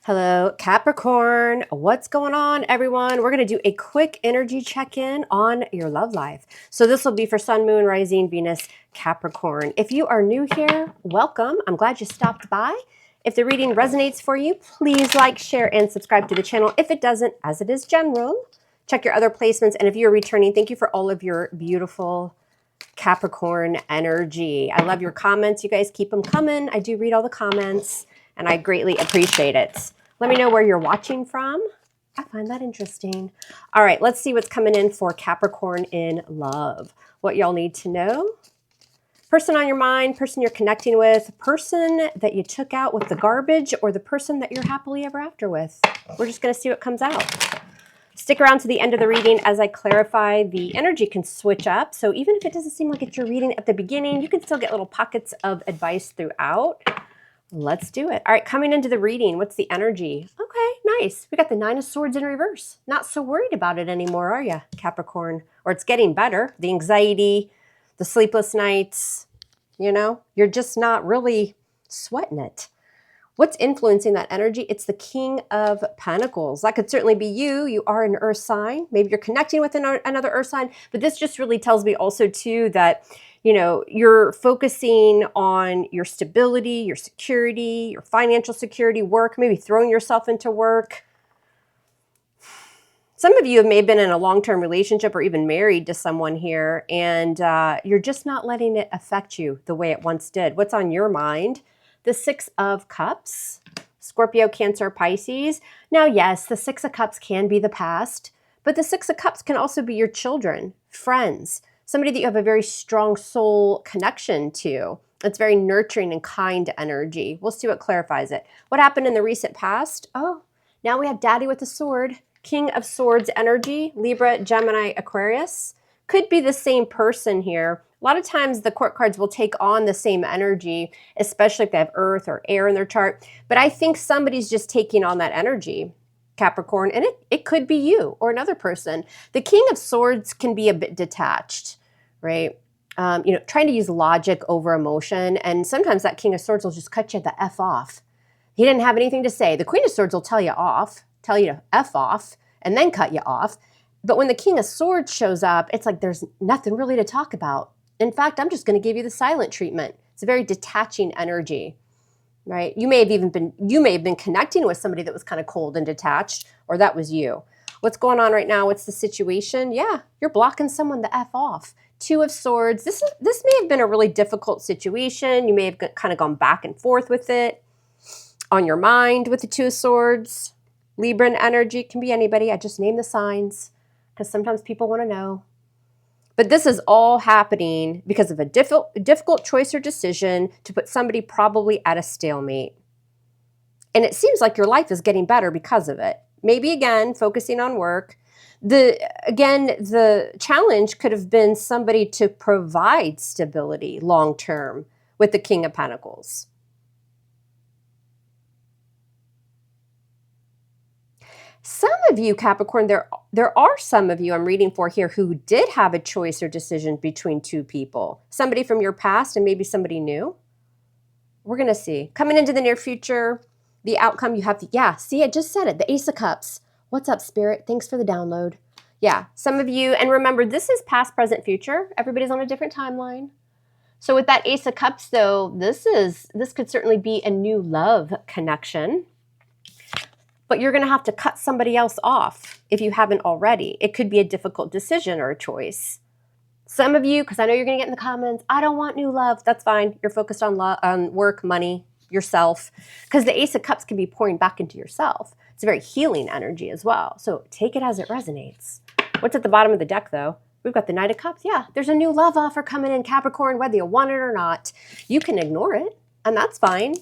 Hello, Capricorn. What's going on, everyone? We're going to do a quick energy check-in on your love life. So this will be for Sun, Moon, Rising, Venus, Capricorn. If you are new here, welcome. I'm glad you stopped by. If the reading resonates for you, please like, share, and subscribe to the channel. If it doesn't, as it is general, check your other placements. And if you're returning, thank you for all of your beautiful Capricorn energy. I love your comments. You guys keep them coming. I do read all the comments, and I greatly appreciate it. Let me know where you're watching from. I find that interesting. All right, let's see what's coming in for Capricorn in love. What y'all need to know. Person on your mind, person you're connecting with, person that you took out with the garbage, or the person that you're happily ever after with. We're just going to see what comes out. Stick around to the end of the reading as I clarify. The energy can switch up. So even if it doesn't seem like it's your reading at the beginning, you can still get little pockets of advice throughout. Let's do it. All right, coming into the reading, what's the energy? Okay, nice. We got the Nine of Swords in reverse. Not so worried about it anymore, are you, Capricorn? Or it's getting better. The anxiety, the sleepless nights, you know, you're just not really sweating it. What's influencing that energy? It's the King of Pentacles. That could certainly be you. You are an earth sign. Maybe you're connecting with another earth sign. But this just really tells me also, too, that, you know, you're focusing on your stability, your security, your financial security, work, maybe throwing yourself into work. Some of you may have been in a long-term relationship or even married to someone here, and you're just not letting it affect you the way it once did. What's on your mind? The Six of Cups, Scorpio, Cancer, Pisces. Now, yes, the Six of Cups can be the past, but the Six of Cups can also be your children, friends, somebody that you have a very strong soul connection to. It's very nurturing and kind energy. We'll see what clarifies it. What happened in the recent past? Oh, now we have Daddy with the Sword, King of Swords energy, Libra, Gemini, Aquarius. Could be the same person here. A lot of times the court cards will take on the same energy, especially if they have earth or air in their chart. But I think somebody's just taking on that energy, Capricorn, and it could be you or another person. The King of Swords can be a bit detached, right? You know, trying to use logic over emotion. And sometimes that King of Swords will just cut you the F off. He didn't have anything to say. The Queen of Swords will tell you off, tell you to F off, and then cut you off. But when the King of Swords shows up, it's like there's nothing really to talk about. In fact, I'm just going to give you the silent treatment. It's a very detaching energy, right? You may have been connecting with somebody that was kind of cold and detached, or that was you. What's going on right now? What's the situation? Yeah, you're blocking someone the F off. Two of Swords. This may have been a really difficult situation. You may have kind of gone back and forth with it. On your mind with the Two of Swords. Libran energy can be anybody. I just name the signs because sometimes people want to know. But this is all happening because of a difficult choice or decision to put somebody probably at a stalemate. And it seems like your life is getting better because of it. Maybe, again, focusing on work. The challenge could have been somebody to provide stability long-term with the King of Pentacles. Some of you, Capricorn, there are some of you I'm reading for here who did have a choice or decision between two people. Somebody from your past and maybe somebody new. We're going to see. Coming into the near future, the outcome you have, yeah, see, I just said it, the Ace of Cups. What's up, Spirit? Thanks for the download. Yeah, some of you, and remember, this is past, present, future. Everybody's on a different timeline. So with that Ace of Cups, though, this could certainly be a new love connection. But you're going to have to cut somebody else off if you haven't already. It could be a difficult decision or a choice. Some of you, because I know you're going to get in the comments, I don't want new love. That's fine. You're focused on work, money, yourself. Because the Ace of Cups can be pouring back into yourself. It's a very healing energy as well. So take it as it resonates. What's at the bottom of the deck, though? We've got the Knight of Cups. Yeah, there's a new love offer coming in, Capricorn, whether you want it or not. You can ignore it, and that's fine.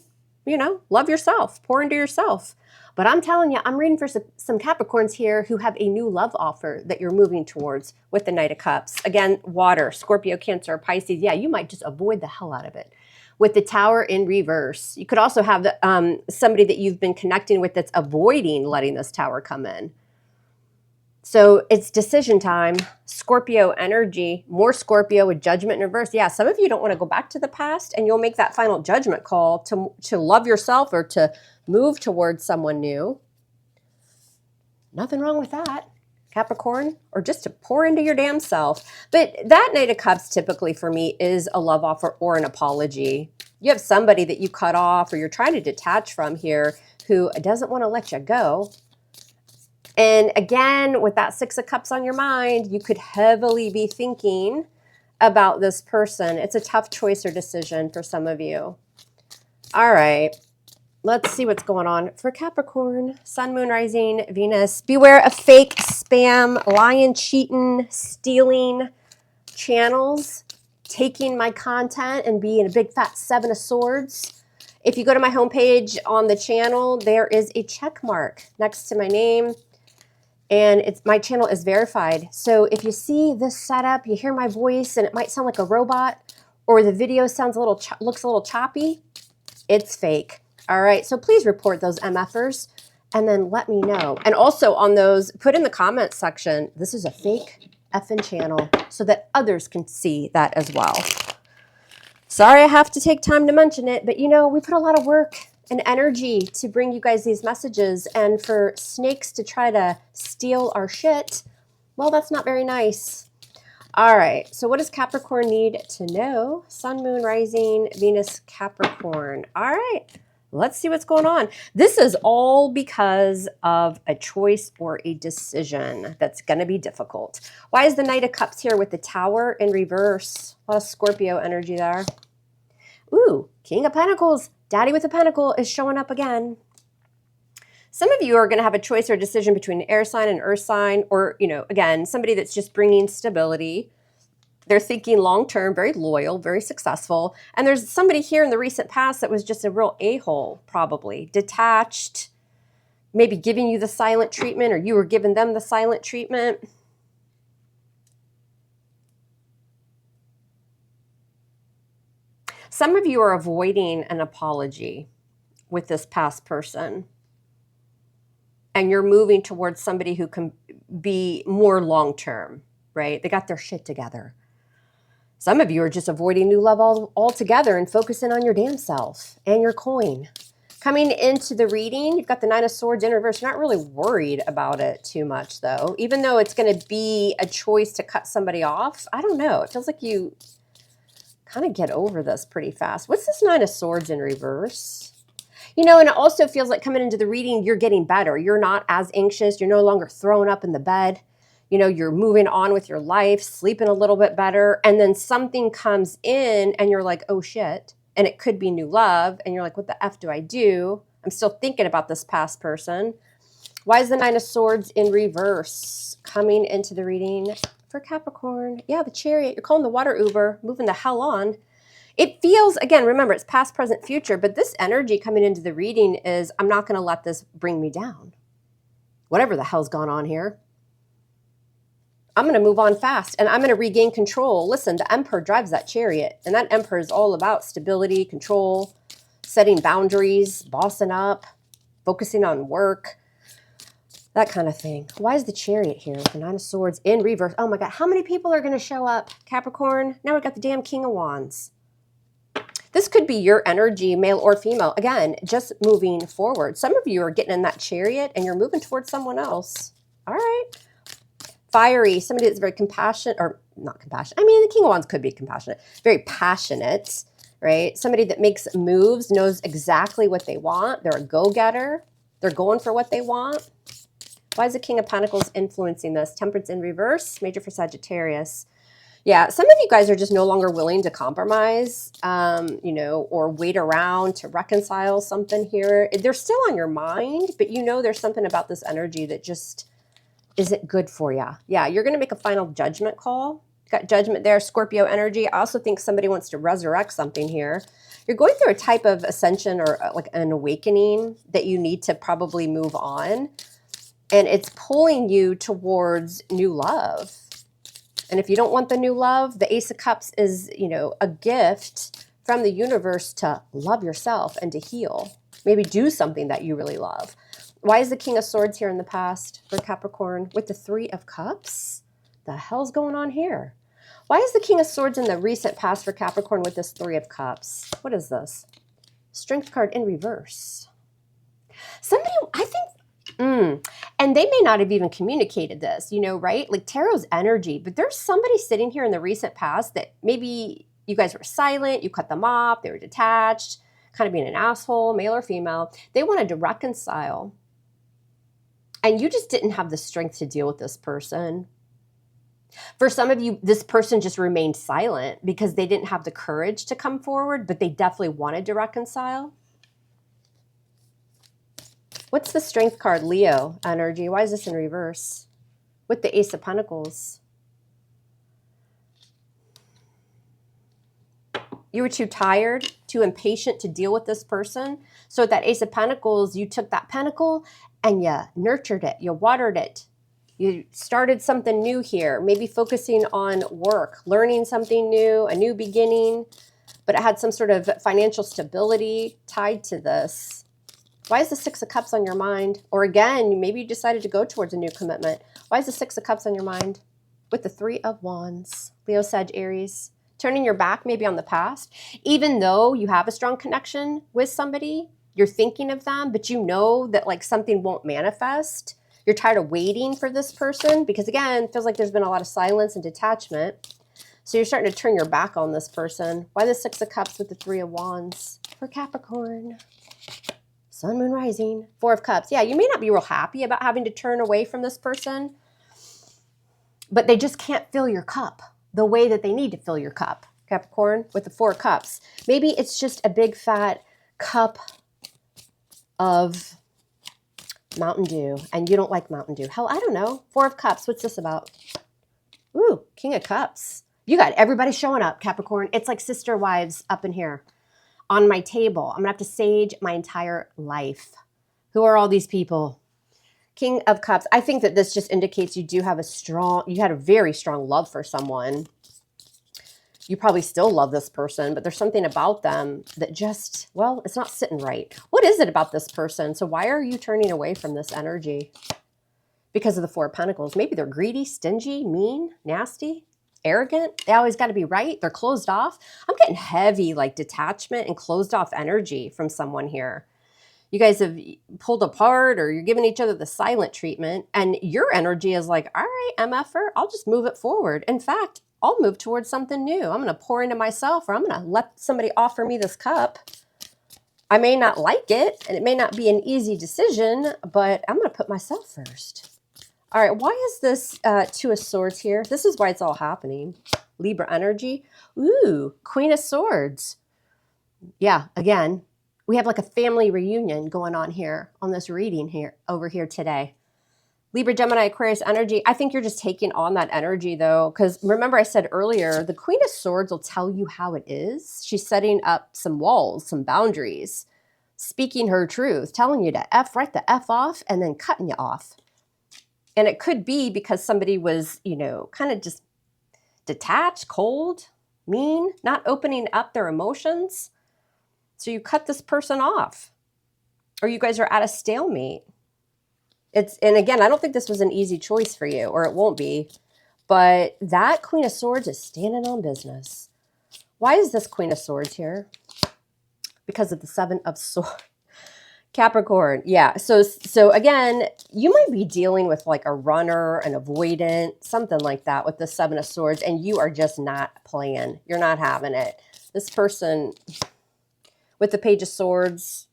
You know, love yourself. Pour into yourself. But I'm telling you, I'm reading for some Capricorns here who have a new love offer that you're moving towards with the Knight of Cups. Again, water, Scorpio, Cancer, Pisces. Yeah, you might just avoid the hell out of it. With the Tower in reverse. You could also have somebody that you've been connecting with that's avoiding letting this Tower come in. So it's decision time. Scorpio energy, more Scorpio with judgment in reverse. Yeah, some of you don't want to go back to the past, and you'll make that final judgment call to love yourself or to move towards someone new. Nothing wrong with that, Capricorn, or just to pour into your damn self. But that Knight of Cups typically for me is a love offer or an apology. You have somebody that you cut off or you're trying to detach from here who doesn't want to let you go. And again, with that Six of Cups on your mind, you could heavily be thinking about this person. It's a tough choice or decision for some of you. All right. Let's see what's going on for Capricorn. Sun, Moon, Rising, Venus. Beware of fake, spam, lying, cheating, stealing channels, taking my content and being a big fat Seven of Swords. If you go to my homepage on the channel, there is a check mark next to my name. And my channel is verified. So if you see this setup, you hear my voice and it might sound like a robot, or the video sounds a little looks a little choppy, it's fake. All right, so please report those MFers and then let me know. And also on those, put in the comments section, this is a fake effing channel so that others can see that as well. Sorry I have to take time to mention it, but you know, we put a lot of work and energy to bring you guys these messages, and for snakes to try to steal our shit, well, that's not very nice. All right, so what does Capricorn need to know? Sun, Moon, Rising, Venus, Capricorn. All right. Let's see what's going on. This is all because of a choice or a decision that's going to be difficult. Why is the Knight of Cups here with the Tower in reverse? A lot of Scorpio energy there. Ooh, King of Pentacles. Daddy with the Pentacle is showing up again. Some of you are going to have a choice or a decision between an air sign and earth sign, or, you know, again, somebody that's just bringing stability. They're thinking long-term, very loyal, very successful. And there's somebody here in the recent past that was just a real a-hole, probably. Detached, maybe giving you the silent treatment, or you were giving them the silent treatment. Some of you are avoiding an apology with this past person. And you're moving towards somebody who can be more long-term, right? They got their shit together. Some of you are just avoiding new love altogether and focusing on your damn self and your coin. Coming into the reading, you've got the Nine of Swords in reverse. You're not really worried about it too much, though. Even though it's going to be a choice to cut somebody off, I don't know. It feels like you kind of get over this pretty fast. What's this Nine of Swords in reverse? You know, and it also feels like coming into the reading, you're getting better. You're not as anxious. You're no longer thrown up in the bed. You know, you're moving on with your life, sleeping a little bit better, and then something comes in and you're like, oh shit. And it could be new love. And you're like, what the F do I do? I'm still thinking about this past person. Why is the Nine of Swords in reverse coming into the reading for Capricorn? Yeah, the Chariot. You're calling the water Uber, moving the hell on. It feels, again, remember, it's past, present, future, but this energy coming into the reading is, I'm not going to let this bring me down. Whatever the hell's gone on here. I'm going to move on fast and I'm going to regain control. Listen, the Emperor drives that Chariot, and that Emperor is all about stability, control, setting boundaries, bossing up, focusing on work, that kind of thing. Why is the Chariot here with the Nine of Swords in reverse? Oh my God, how many people are going to show up, Capricorn? Now we've got the damn King of Wands. This could be your energy, male or female. Again, just moving forward. Some of you are getting in that Chariot and you're moving towards someone else. All right. Fiery, somebody that's very compassionate, or not compassionate. I mean, the King of Wands could be compassionate, very passionate, right? Somebody that makes moves, knows exactly what they want. They're a go-getter. They're going for what they want. Why is the King of Pentacles influencing this? Temperance in reverse, major for Sagittarius. Yeah, some of you guys are just no longer willing to compromise, you know, or wait around to reconcile something here. They're still on your mind, but you know there's something about this energy that just isn't good for you. Yeah, you're going to make a final judgment call. Got judgment there, Scorpio energy. I also think somebody wants to resurrect something here. You're going through a type of ascension or like an awakening that you need to probably move on. And it's pulling you towards new love. And if you don't want the new love, the Ace of Cups is, you know, a gift from the universe to love yourself and to heal. Maybe do something that you really love. Why is the King of Swords here in the past for Capricorn with the Three of Cups? The hell's going on here? Why is the King of Swords in the recent past for Capricorn with this Three of Cups? What is this? Strength card in reverse. Somebody, I think, and they may not have even communicated this, you know, right? Like tarot's energy, but there's somebody sitting here in the recent past that maybe you guys were silent, you cut them off, they were detached, kind of being an asshole, male or female. They wanted to reconcile. And you just didn't have the strength to deal with this person. For some of you, this person just remained silent because they didn't have the courage to come forward, but they definitely wanted to reconcile. What's the Strength card, Leo energy? Why is this in reverse? With the Ace of Pentacles. You were too tired, too impatient to deal with this person. So with that Ace of Pentacles, you took that pentacle and you nurtured it, you watered it. You started something new here, maybe focusing on work, learning something new, a new beginning, but it had some sort of financial stability tied to this. Why is the Six of Cups on your mind? Or again, maybe you decided to go towards a new commitment. Why is the Six of Cups on your mind? With the Three of Wands, Leo, Sag, Aries. Turning your back maybe on the past. Even though you have a strong connection with somebody, you're thinking of them, but you know that like something won't manifest. You're tired of waiting for this person because, again, it feels like there's been a lot of silence and detachment. So you're starting to turn your back on this person. Why the Six of Cups with the Three of Wands for Capricorn? Sun, Moon, Rising, Four of Cups. Yeah, you may not be real happy about having to turn away from this person, but they just can't fill your cup the way that they need to fill your cup, Capricorn, with the Four of Cups. Maybe it's just a big fat cup of Mountain Dew, and you don't like Mountain Dew. Hell, I don't know. Four of Cups. What's this about? Ooh, King of Cups. You got everybody showing up, Capricorn. It's like sister wives up in here on my table. I'm going to have to sage my entire life. Who are all these people? King of Cups. I think that this just indicates you do have you had a very strong love for someone. You probably still love this person, but there's something about them that just, well, it's not sitting right. What is it about this person? So why are you turning away from this energy? Because of the Four of Pentacles. Maybe they're greedy, stingy, mean, nasty, arrogant. They always got to be right. They're closed off. I'm getting heavy, like detachment and closed off energy from someone here. You guys have pulled apart or you're giving each other the silent treatment, and your energy is like, all right, MFer, I'll just move it forward. In fact, I'll move towards something new. I'm going to pour into myself, or I'm going to let somebody offer me this cup. I may not like it, and it may not be an easy decision, but I'm going to put myself first. All right, why is this Two of Swords here? This is why it's all happening. Libra energy. Ooh, Queen of Swords. Yeah, again, we have like a family reunion going on here on this reading here over here today. Libra, Gemini, Aquarius energy. I think you're just taking on that energy though, because remember I said earlier, the Queen of Swords will tell you how it is. She's setting up some walls, some boundaries, speaking her truth, telling you to right the F off and then cutting you off. And it could be because somebody was, you know, kind of just detached, cold, mean, not opening up their emotions. So you cut this person off, or you guys are at a stalemate. And again, I don't think this was an easy choice for you, or it won't be, but that Queen of Swords is standing on business. Why is this Queen of Swords here? Because of the Seven of Swords. Capricorn, yeah. So again, you might be dealing with like a runner, an avoidant, something like that with the Seven of Swords, and you are just not playing. You're not having it. This person with the Page of Swords,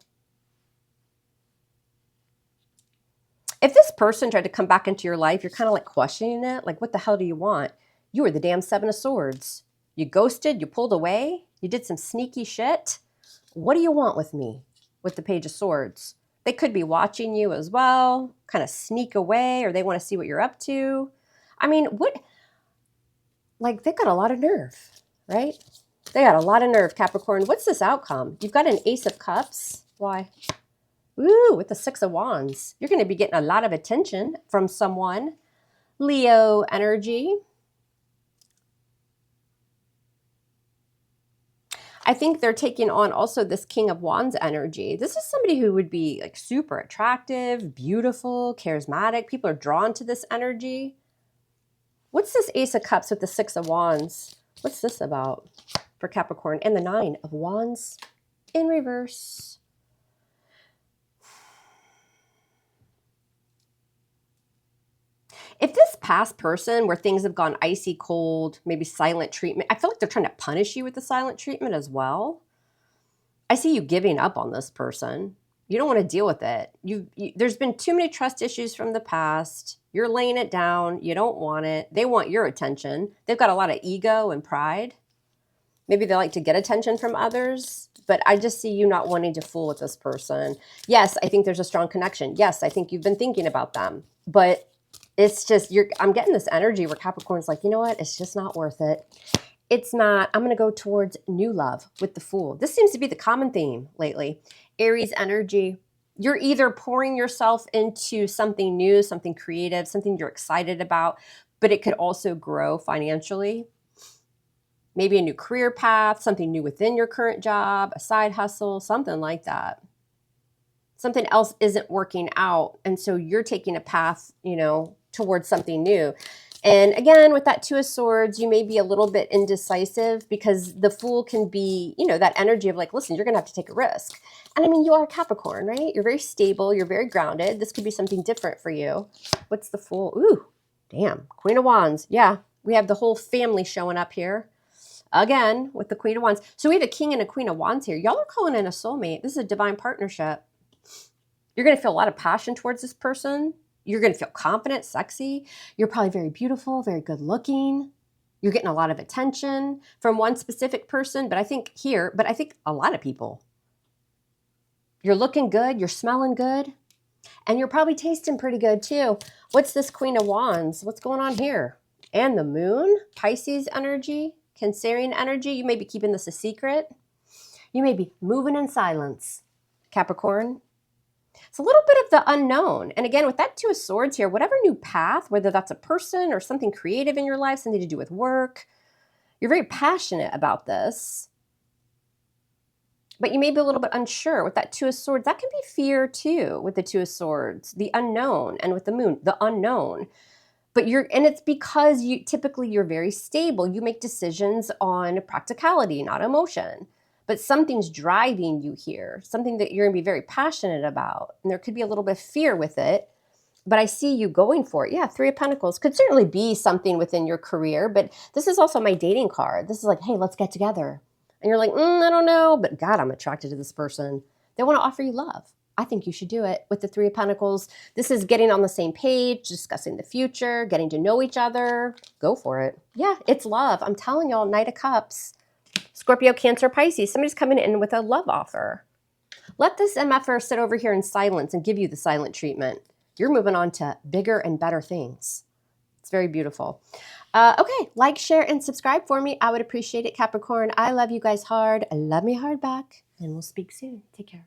if this person tried to come back into your life, you're kind of like questioning it. Like, what the hell do you want? You were the damn Seven of Swords. You ghosted, you pulled away, you did some sneaky shit. What do you want with me? With the Page of Swords. They could be watching you as well, kind of sneak away, or they want to see what you're up to. I mean, like, they got a lot of nerve, right? They got a lot of nerve, Capricorn. What's this outcome? You've got an Ace of Cups. Why? Ooh, with the Six of Wands. You're going to be getting a lot of attention from someone. Leo energy. I think they're taking on also this King of Wands energy. This is somebody who would be like super attractive, beautiful, charismatic. People are drawn to this energy. What's this Ace of Cups with the Six of Wands? What's this about for Capricorn? And the Nine of Wands in reverse. If this past person where things have gone icy cold, maybe silent treatment, I feel like they're trying to punish you with the silent treatment as well. I see you giving up on this person. You don't want to deal with it. There's been too many trust issues from the past. You're laying it down. You don't want it. They want your attention. They've got a lot of ego and pride. Maybe they like to get attention from others, but I just see you not wanting to fool with this person. Yes, I think there's a strong connection. Yes, I think you've been thinking about them, but it's just, I'm getting this energy where Capricorn's like, you know what? It's just not worth it. It's not. I'm going to go towards new love with the Fool. This seems to be the common theme lately. Aries energy. You're either pouring yourself into something new, something creative, something you're excited about, but it could also grow financially. Maybe a new career path, something new within your current job, a side hustle, something like that. Something else isn't working out, and so you're taking a path, towards something new. And again, with that Two of Swords, you may be a little bit indecisive because the Fool can be, that energy of like, listen, you're going to have to take a risk. And I mean, you are Capricorn, right? You're very stable. You're very grounded. This could be something different for you. What's the Fool? Ooh, damn. Queen of Wands. Yeah, we have the whole family showing up here. Again, with the Queen of Wands. So we have a King and a Queen of Wands here. Y'all are calling in a soulmate. This is a divine partnership. You're going to feel a lot of passion towards this person. You're going to feel confident, sexy. You're probably very beautiful, very good looking. You're getting a lot of attention from one specific person, but I think a lot of people. You're looking good, you're smelling good, and you're probably tasting pretty good too. What's this Queen of Wands? What's going on here? And the Moon, Pisces energy, Cancerian energy. You may be keeping this a secret. You may be moving in silence, Capricorn. It's a little bit of the unknown. And again, with that Two of Swords here, whatever new path, whether that's a person or something creative in your life, something to do with work, you're very passionate about this. But you may be a little bit unsure with that Two of Swords. That can be fear too with the Two of Swords, the unknown, and with the Moon, the unknown. But it's because you're very stable. You make decisions on practicality, not emotion. But something's driving you here, something that you're going to be very passionate about. And there could be a little bit of fear with it, but I see you going for it. Yeah, Three of Pentacles could certainly be something within your career, but this is also my dating card. This is like, hey, let's get together. And you're like, I don't know, but God, I'm attracted to this person. They want to offer you love. I think you should do it with the Three of Pentacles. This is getting on the same page, discussing the future, getting to know each other. Go for it. Yeah, it's love. I'm telling y'all, Knight of Cups. Scorpio, Cancer, Pisces, somebody's coming in with a love offer. Let this MFer sit over here in silence and give you the silent treatment. You're moving on to bigger and better things. It's very beautiful. Okay, like, share, and subscribe for me. I would appreciate it, Capricorn. I love you guys hard. Love me hard back. And we'll speak soon. Take care.